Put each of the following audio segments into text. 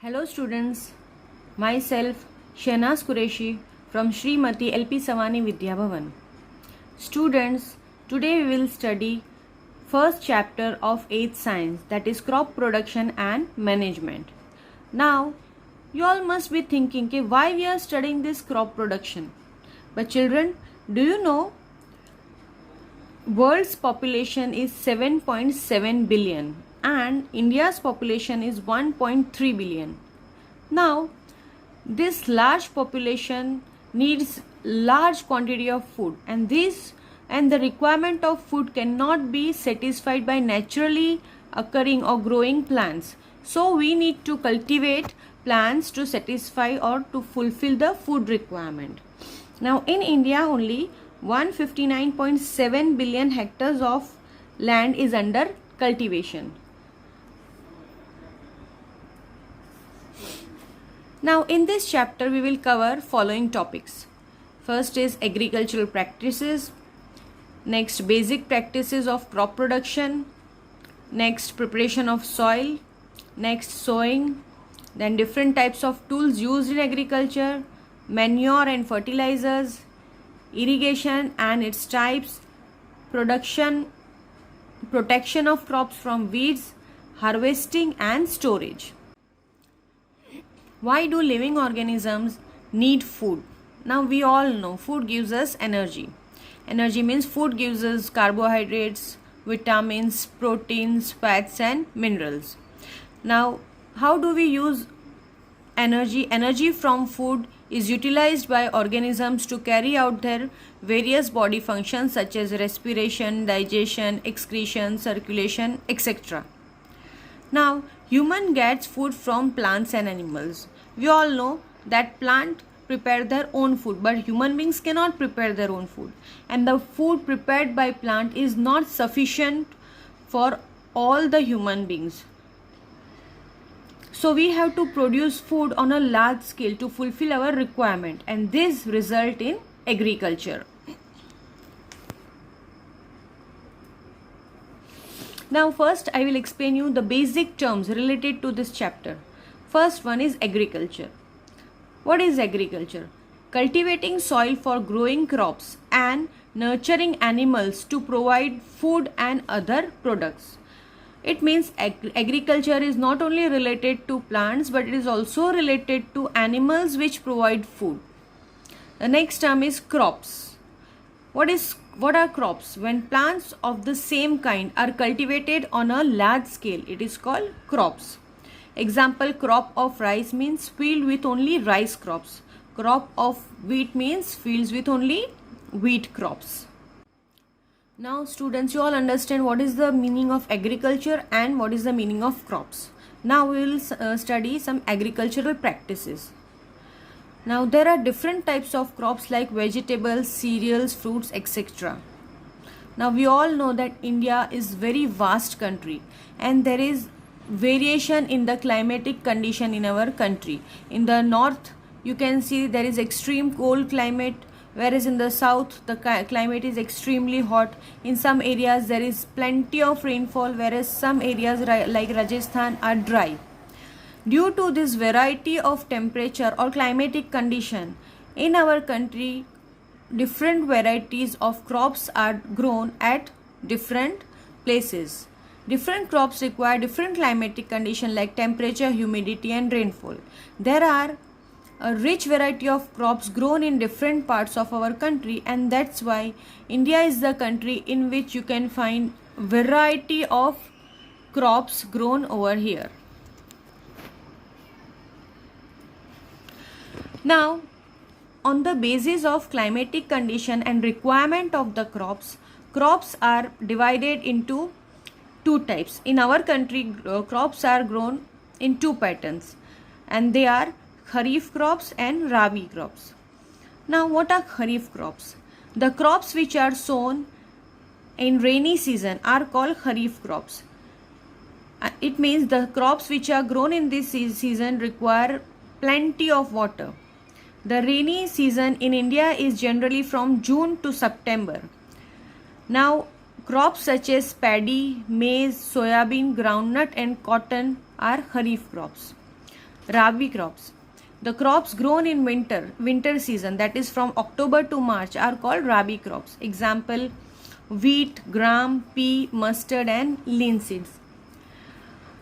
Hello students, myself Shehnaz Qureshi from Srimati LP Savani Vidya Bhavan. Students, today we will study first chapter of 8th science, that is crop production and management. Now, you all must be thinking why we are studying this crop production. But children, do you know world's population is 7.7 billion and India's population is 1.3 billion. Now, this large population needs large quantity of food, and the requirement of food cannot be satisfied by naturally occurring or growing plants. So we need to cultivate plants to satisfy or to fulfill the food requirement. Now in India only 159.7 billion hectares of land is under cultivation. Now in this chapter we will cover following topics. First is agricultural practices, next basic practices of crop production, next preparation of soil, next sowing, then different types of tools used in agriculture, manure and fertilizers, irrigation and its types, protection of crops from weeds, harvesting and storage. Why do living organisms need food? Now we all know food gives us energy. Energy means food gives us carbohydrates, vitamins, proteins, fats and minerals. Now how do we use energy? Energy from food is utilized by organisms to carry out their various body functions such as respiration, digestion, excretion, circulation, etc. Now, human gets food from plants and animals. We all know that plant prepare their own food, but human beings cannot prepare their own food. And the food prepared by plant is not sufficient for all the human beings. So we have to produce food on a large scale to fulfill our requirement, and this result in agriculture. Now first I will explain you the basic terms related to this chapter. First one is agriculture. What is agriculture? Cultivating soil for growing crops and nurturing animals to provide food and other products. It means agriculture is not only related to plants but it is also related to animals which provide food. The next term is crops. What are crops? When plants of the same kind are cultivated on a large scale, it is called crops. Example, crop of rice means field with only rice crops. Crop of wheat means fields with only wheat crops. Now students, you all understand what is the meaning of agriculture and what is the meaning of crops. Now we will study some agricultural practices. Now there are different types of crops like vegetables, cereals, fruits, etc. Now we all know that India is very vast country and there is variation in the climatic condition in our country. In the north you can see there is extreme cold climate, whereas in the south the climate is extremely hot. In some areas there is plenty of rainfall, whereas some areas like Rajasthan are dry. Due to this variety of temperature or climatic condition in our country, different varieties of crops are grown at different places. Different crops require different climatic condition like temperature, humidity and rainfall. There are a rich variety of crops grown in different parts of our country, and that's why India is the country in which you can find variety of crops grown over here. Now, on the basis of climatic condition and requirement of the crops are divided into two types. In our country, crops are grown in two patterns, and they are Kharif crops and Rabi crops. Now what are Kharif crops? The crops which are sown in rainy season are called Kharif crops. It means the crops which are grown in this season require plenty of water. The rainy season in India is generally from June to September. Now crops such as paddy, maize, soyabean, groundnut and cotton are Kharif crops. Rabi crops. The crops grown in winter season, that is from October to March, are called Rabi crops. Example: wheat, gram, pea, mustard and linseeds.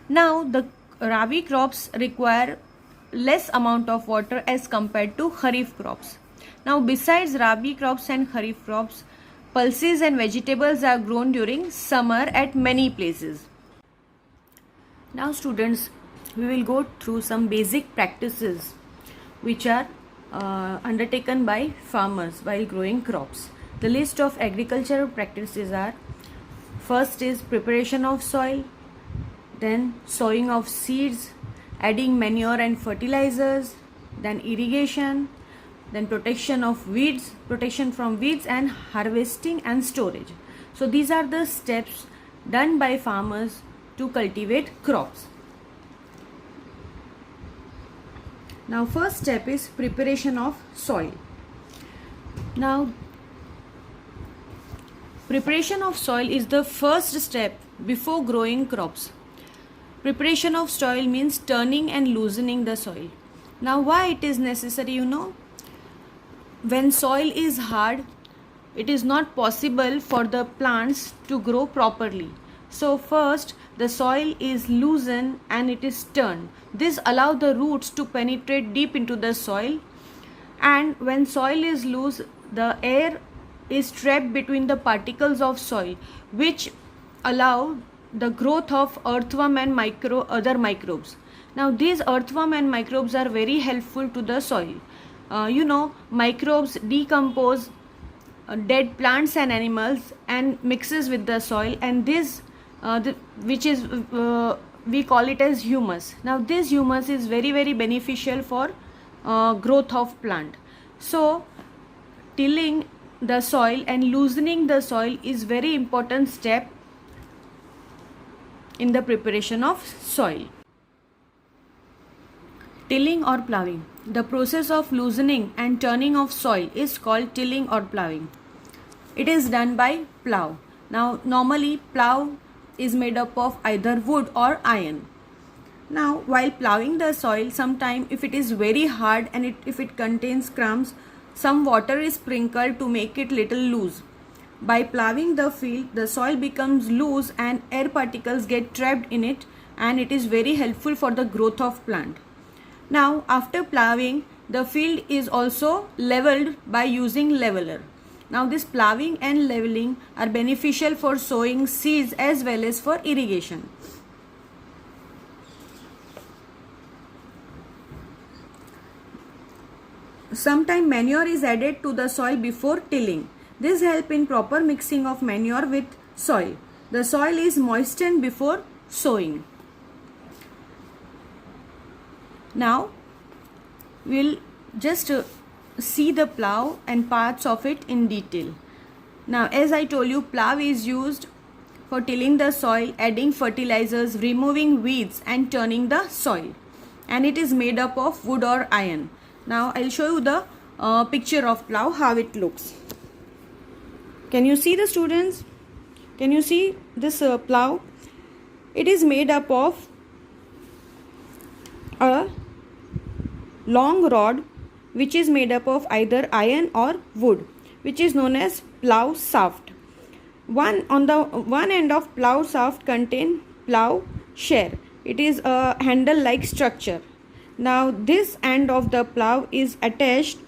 Now the Rabi crops require less amount of water as compared to Kharif crops. Now besides Rabi crops and Kharif crops, pulses and vegetables are grown during summer at many places. Now students, we will go through some basic practices which are undertaken by farmers while growing crops. The list of agricultural practices are: first is preparation of soil, then sowing of seeds, adding manure and fertilizers, then irrigation, then protection from weeds, and harvesting and storage. So these are the steps done by farmers to cultivate crops. Now first step is preparation of soil. Now preparation of soil is the first step before growing crops. Preparation of soil means turning and loosening the soil. Now why it is necessary, when soil is hard, it is not possible for the plants to grow properly. So first the soil is loosened and it is turned. This allows the roots to penetrate deep into the soil, and when soil is loose, the air is trapped between the particles of soil, which allow the growth of earthworm and other microbes. Now these earthworm and microbes are very helpful to the soil. Microbes decompose dead plants and animals and mixes with the soil, and this we call it as humus. Now this humus is very beneficial for growth of plant. So tilling the soil and loosening the soil is very important step in the preparation of soil. Tilling or ploughing. The process of loosening and turning of soil is called tilling or ploughing. It is done by plough. Now normally plough is made up of either wood or iron. Now while ploughing the soil, sometime if it is very hard and if it contains crumbs, some water is sprinkled to make it little loose. By ploughing the field, the soil becomes loose and air particles get trapped in it, and it is very helpful for the growth of plant. Now after ploughing, the field is also leveled by using leveler. Now this ploughing and leveling are beneficial for sowing seeds as well as for irrigation. Sometimes manure is added to the soil before tilling. This helps in proper mixing of manure with soil. The soil is moistened before sowing. Now we'll just see the plough and parts of it in detail. Now as I told you, plough is used for tilling the soil, adding fertilizers, removing weeds and turning the soil, and it is made up of wood or iron. Now I'll show you the picture of plough, how it looks. Can you see the students? Can you see this plough? It is made up of a long rod which is made up of either iron or wood, which is known as plough shaft. On the one end of plough shaft contain plough share. It is a handle like structure. Now this end of the plough is attached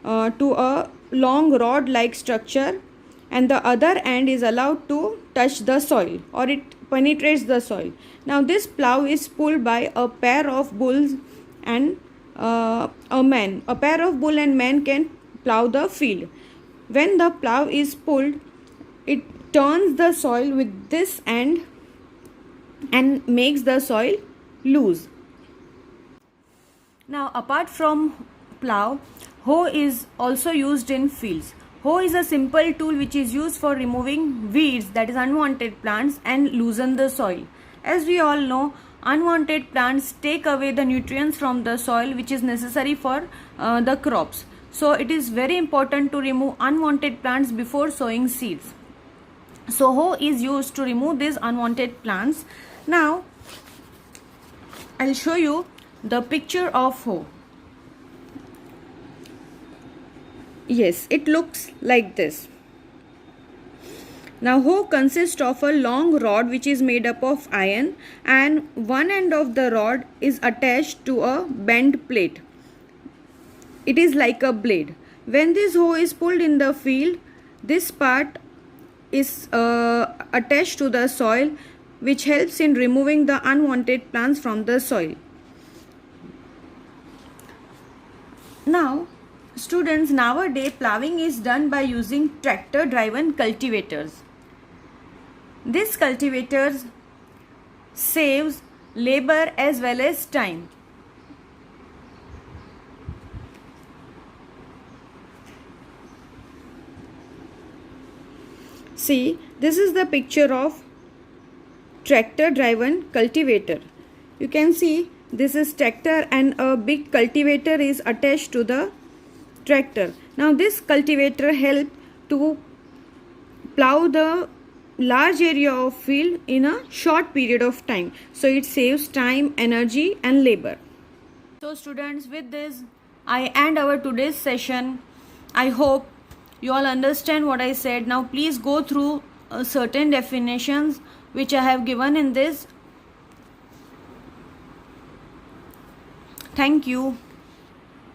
to a long rod like structure, and the other end is allowed to touch the soil, or it penetrates the soil. Now this plough is pulled by a pair of bulls and a man. A pair of bull and man can plough the field. When the plough is pulled, it turns the soil with this end and makes the soil loose. Now apart from plough, hoe is also used in fields. Hoe is a simple tool which is used for removing weeds, that is unwanted plants, and loosen the soil. As we all know, unwanted plants take away the nutrients from the soil which is necessary for the crops. So it is very important to remove unwanted plants before sowing seeds. So hoe is used to remove these unwanted plants. Now I'll show you the picture of hoe. Yes, it looks like this. Now hoe consists of a long rod which is made up of iron, and one end of the rod is attached to a bent plate. It is like a blade. When this hoe is pulled in the field, this part is attached to the soil, which helps in removing the unwanted plants from the soil. Now, students, nowadays ploughing is done by using tractor driven cultivators. This cultivators saves labor as well as time. See, this is the picture of tractor driven cultivator. You can see this is tractor and a big cultivator is attached to the tractor. Now this cultivator helps to plow the large area of field in a short period of time. So it saves time, energy and labor. So students, with this I end our today's session. I hope you all understand what I said. Now please go through certain definitions which I have given in this. Thank you.